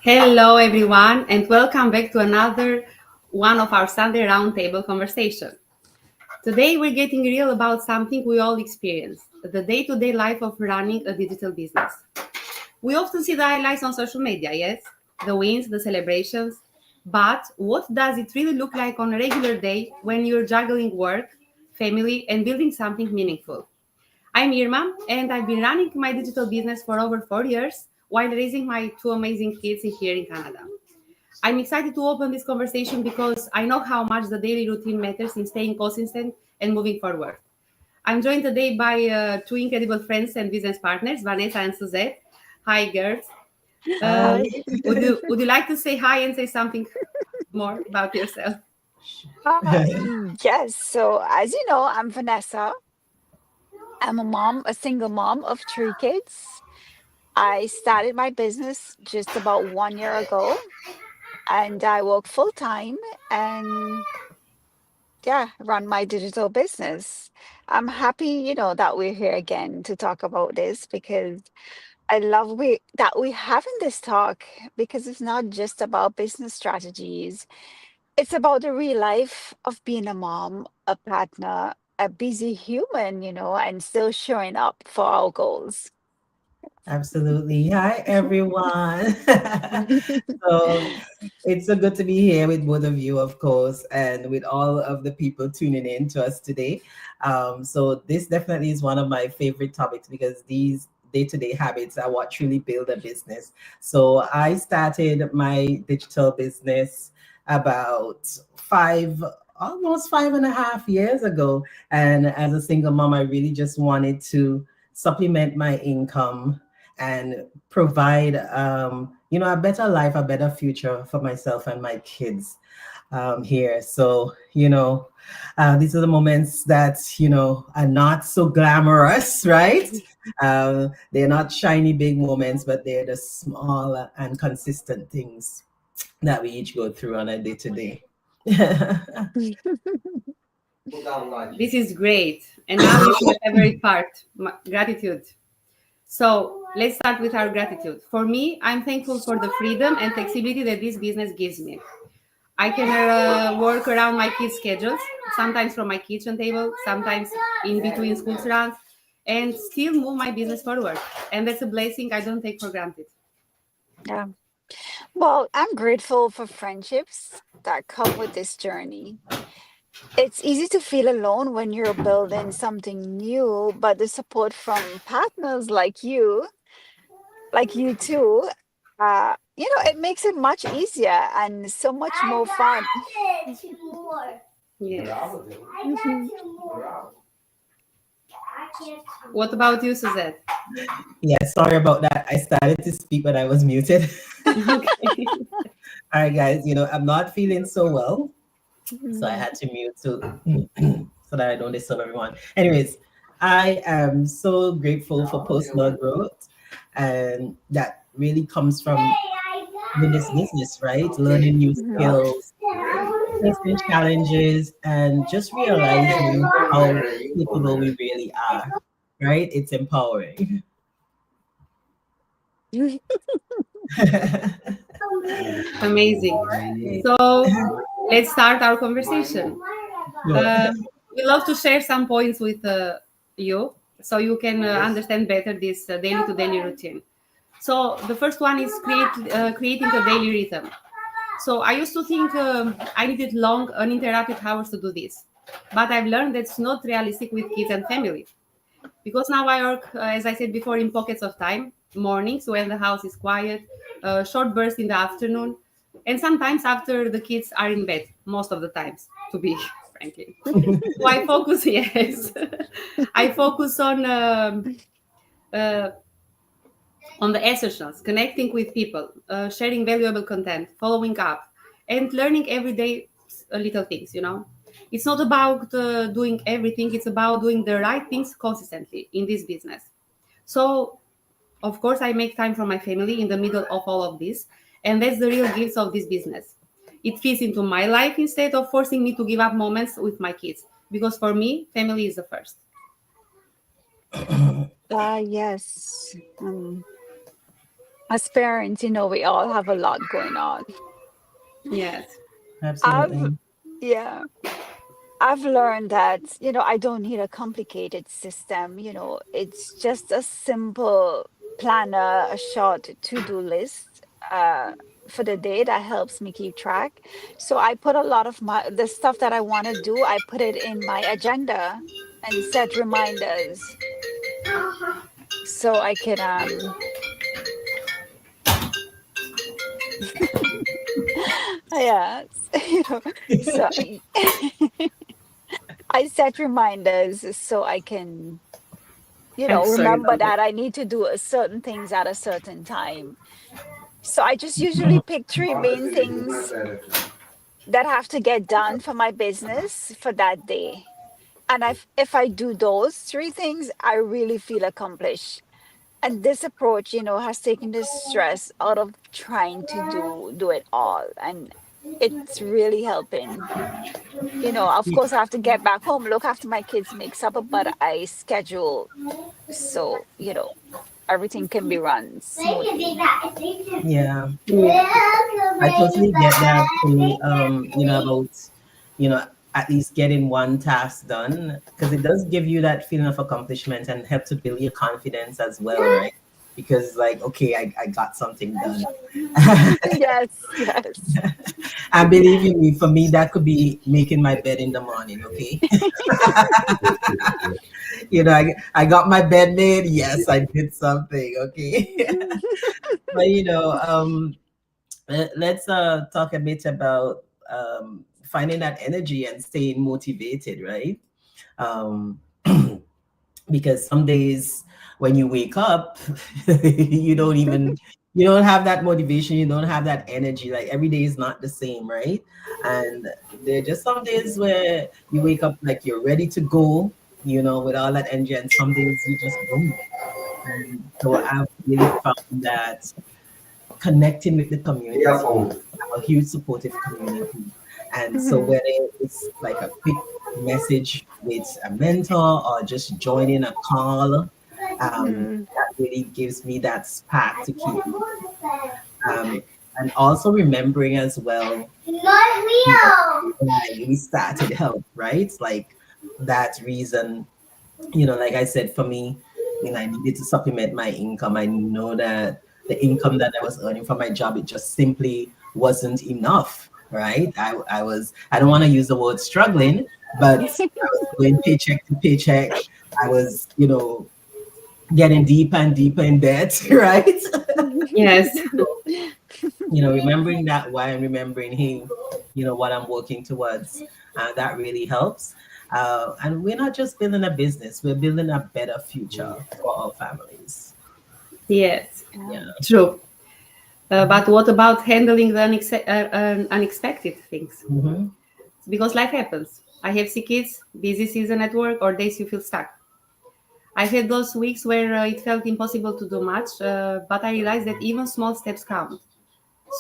Hello, everyone, and welcome back to another one of our Sunday Roundtable conversation. Today, we're getting real about something we all experience: the day-to-day life of running a digital business. We often see the highlights on social media, yes, the wins, the celebrations, but what does it really look like on a regular day when you're juggling work, family, and building something meaningful? I'm Irma, and I've been running my digital business for over 4 years while raising my two amazing kids here in Canada. I'm excited to open this conversation because I know how much the daily routine matters in staying consistent and moving forward. I'm joined today by two incredible friends and business partners, Vanessa and Suzette. Hi, girls. Hi. Um, would you like to say hi and say something more about yourself? Yes. So, as you know, I'm Vanessa. I'm a mom, a single mom of three kids. I started my business just about 1 year ago, and I work full time and yeah, run my digital business. I'm happy, that we're here again to talk about this because I love that we having this talk because it's not just about business strategies. It's about the real life of being a mom, a partner, a busy human, and still showing up for our goals. Absolutely. Hi, everyone. So it's so good to be here with both of you, of course, and with all of the people tuning in to us today. So this definitely is one of my favorite topics because these day-to-day habits are what truly build a business. So I started my digital business about almost 5.5 years ago. And as a single mom, I really just wanted to supplement my income and provide a better life, a better future for myself and my kids here. So these are the moments that are not so glamorous, right? They're not shiny big moments, but they're the small and consistent things that we each go through on a day to day. This is great. And now is my favorite part, gratitude. So let's start with our gratitude. For me, I'm thankful for the freedom and flexibility that this business gives me. I can work around my kids' schedules, sometimes from my kitchen table, sometimes in between school runs, and still move my business forward. And that's a blessing I don't take for granted. Yeah. Well, I'm grateful for friendships that come with this journey. It's easy to feel alone when you're building something new, but the support from partners like you too, it makes it much easier and so much more fun. Yes. Mhm. What about you, Suzette? Yeah, sorry about that. I started to speak, but I was muted. Okay. All right, guys, I'm not feeling so well, so I Mhm. had to mute so that I don't disturb everyone. Anyways, I am so grateful for personal growth, and that really comes from in this business, right? Learning new Mhm. skills, facing challenges, and just realizing how capable we really are, right? It's empowering. Amazing. So let's start our conversation. Sure. Uh, we love to share some points with you so you can understand better this daily to daily routine. So the first one is creating a daily rhythm. So I used to think I needed long, uninterrupted hours to do this, but I've learned that's not realistic with kids and family. Because now I work, as I said before, in pockets of time, mornings when the house is quiet, short bursts in the afternoon, and sometimes after the kids are in bed, most of the times, to be frankly. So I focus, yes, I focus uh, on the essentials, connecting with people, sharing valuable content, following up, and learning every day little things, It's not about doing everything, it's about doing the right things consistently in this business. So, of course, I make time for my family in the middle of all of this, and that's the real gift of this business. It fits into my life instead of forcing me to give up moments with my kids, because for me, family is the first. Yes. as parents, we all have a lot going on. Yes. I've, Absolutely. yeah, I've learned that, I don't need a complicated system. It's just a simple planner, a short to-do list for the day that helps me keep track. So I put a lot of the stuff that I want to do, I put it in my agenda and set reminders so I can yeah, so I set reminders so I can, I'm sorry remember about that. that I need to do certain things at a certain time. So I just usually pick three main things that have to get done for my business for that day. And if I do those three things, I really feel accomplished. And this approach, has taken the stress out of trying to do it all. And it's really helping. Of course, I have to get back home, look after my kids, make supper, but I schedule so, everything can be run smoothly. Yeah, Yeah. I totally get that thing, about, you know, at least getting one task done, because it does give you that feeling of accomplishment and help to build your confidence as well, right? Because, like, okay, I got something done. Yes, yes. And believe you me, for me, that could be making my bed in the morning, okay? I got my bed made. Yes, I did something, okay? But, let's talk a bit about finding that energy and staying motivated, right? Um, because some days when you wake up, you don't even you don't have that motivation, you don't have that energy. Like every day is not the same, right? And there are just some days where you wake up like you're ready to go, with all that energy, and some days you just don't. And so I've really found that connecting with the community. I'm a huge supportive community. And so Mhm. whether it's like a quick message with a mentor or just joining a call, Mhm. that really gives me that spark to keep and also remembering as well, why we started help, right? Like that reason, like I said, for me, I needed to supplement my income. I know that the income that I was earning from my job, it just simply wasn't enough, right? I don't want to use the word struggling, but I was going paycheck to paycheck. I was, getting deeper and deeper in debt, right? Yes. Remembering that why and remembering him, what I'm working towards, that really helps. And we're not just building a business, we're building a better future for our families. Yes. Yeah. Yeah. True. Mhm. But what about handling the unexpected things? Mhm. Because life happens. I have 6 kids, busy season at work, or days you feel stuck. I had those weeks where it felt impossible to do much, but I realized that even small steps count.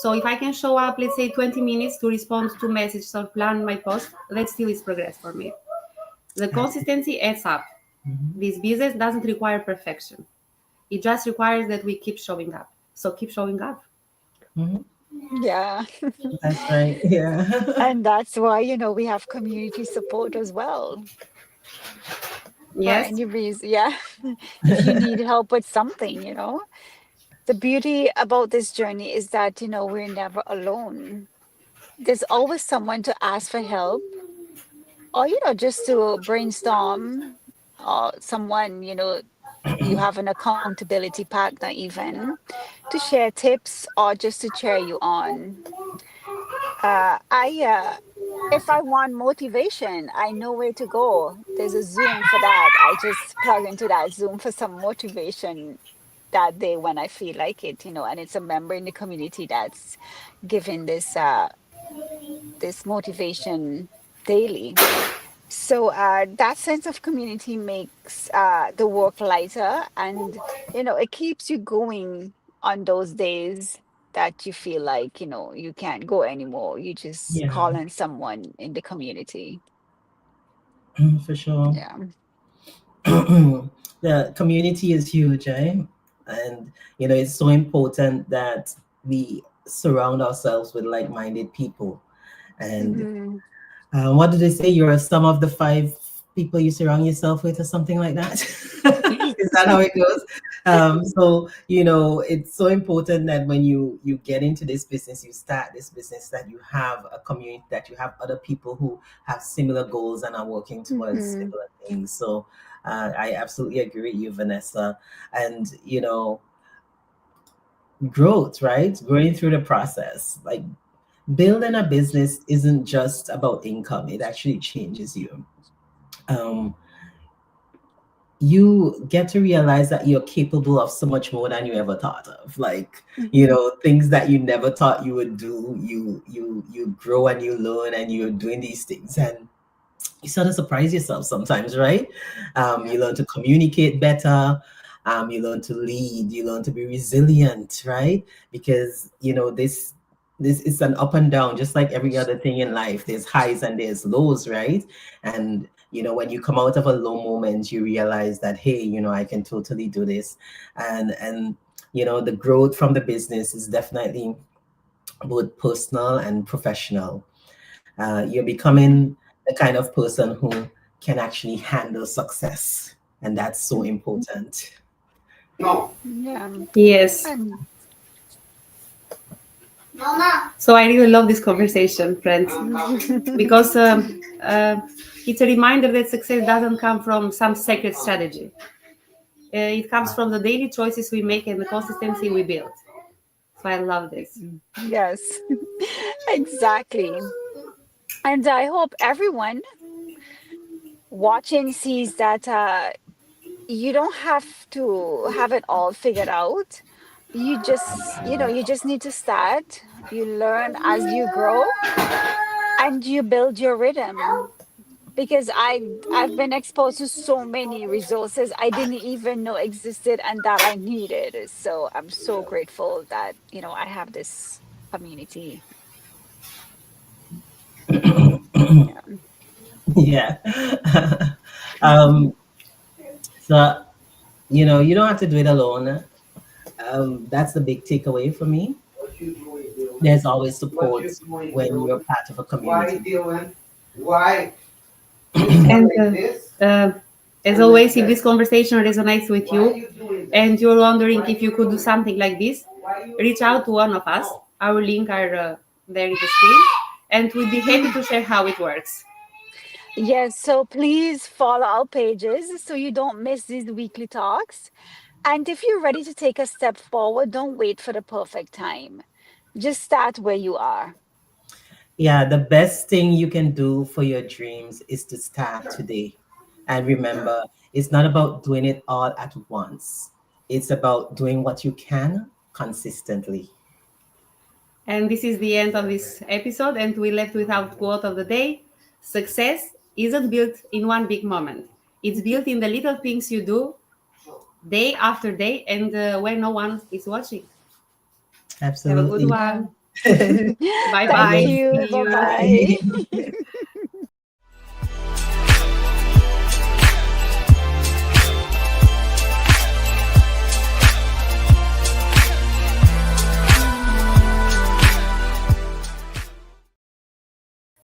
So if I can show up, let's say 20 minutes to respond to messages or plan my post, that still is progress for me. The Absolutely. consistency adds up. Mhm. This business doesn't require perfection. It just requires that we keep showing up. So keep showing up. Mhm. Yeah. That's right. Yeah. And that's why, we have community support as well for Yes? any reason. Yeah. If you need help with something. The beauty about this journey is that, we're never alone. There's always someone to ask for help or, just to brainstorm or someone, you have an accountability partner even to share tips or just to cheer you on. I If I want motivation, I know where to go. There's a Zoom for that. I just plug into that Zoom for some motivation that day when I feel like it, and it's a member in the community that's giving this motivation daily. So that sense of community makes the work lighter, and it keeps you going on those days that you feel like you can't go anymore. You just Yeah. call on someone in the community. For sure. Yeah. The community is huge, eh? And it's so important that we surround ourselves with like-minded people. And Mhm. what did they say? You're a sum of the five people you surround yourself with, or something like that. Is that how it goes? So it's so important that when you get into this business, you start this business, that you have a community, that you have other people who have similar goals and are working towards Mhm. similar things. So I absolutely agree with you, Vanessa. And growth, right? Going through the process, like building a business isn't just about income. It actually changes you. Um, you get to realize that you're capable of so much more than you ever thought of. Like, Mhm. things that you never thought you would do. You grow and you learn, and you're doing these things, and you sort of surprise yourself sometimes, right? Yeah. You learn to communicate better. You learn to lead. You learn to be resilient, right? Because this is an up and down, just like every other thing in life. There's highs and there's lows, right? And when you come out of a low moment, you realize that, hey, I can totally do this. And the growth from the business is definitely both personal and professional. You're becoming the kind of person who can actually handle success, and that's so Mhm. important. Yeah. Yes. And So I really love this conversation, friends, because it's a reminder that success doesn't come from some secret strategy. It comes from the daily choices we make and the consistency we build. So I love this. yes, exactly. And I hope everyone watching sees that you don't have to have it all figured out. You just need to start. You learn as you grow and you build your rhythm. Because I've been exposed to so many resources I didn't even know existed and that I needed. So I'm so grateful that, I have this community. Yeah. Yeah. um, so you don't have to do it alone. That's the big takeaway for me. There's always support when you're part of a community. And as always, if this conversation resonates with you and you're wondering if you could do something like this, reach out to one of us. Our link are there in the screen, and we'd be happy to share how it works. Yes, so please follow our pages so you don't miss these weekly talks. And if you're ready to take a step forward, don't wait for the perfect time. Just start where you are. Yeah, the best thing you can do for your dreams is to start today. And remember, it's not about doing it all at once. It's about doing what you can consistently. And this is the end of this episode, and we left with our quote of the day. Success isn't built in one big moment, it's built in the little things you do day after day and when no one is watching. Have a good Absolutely. Yeah. one. Bye Thank bye. you. See Bye you. bye. Bye.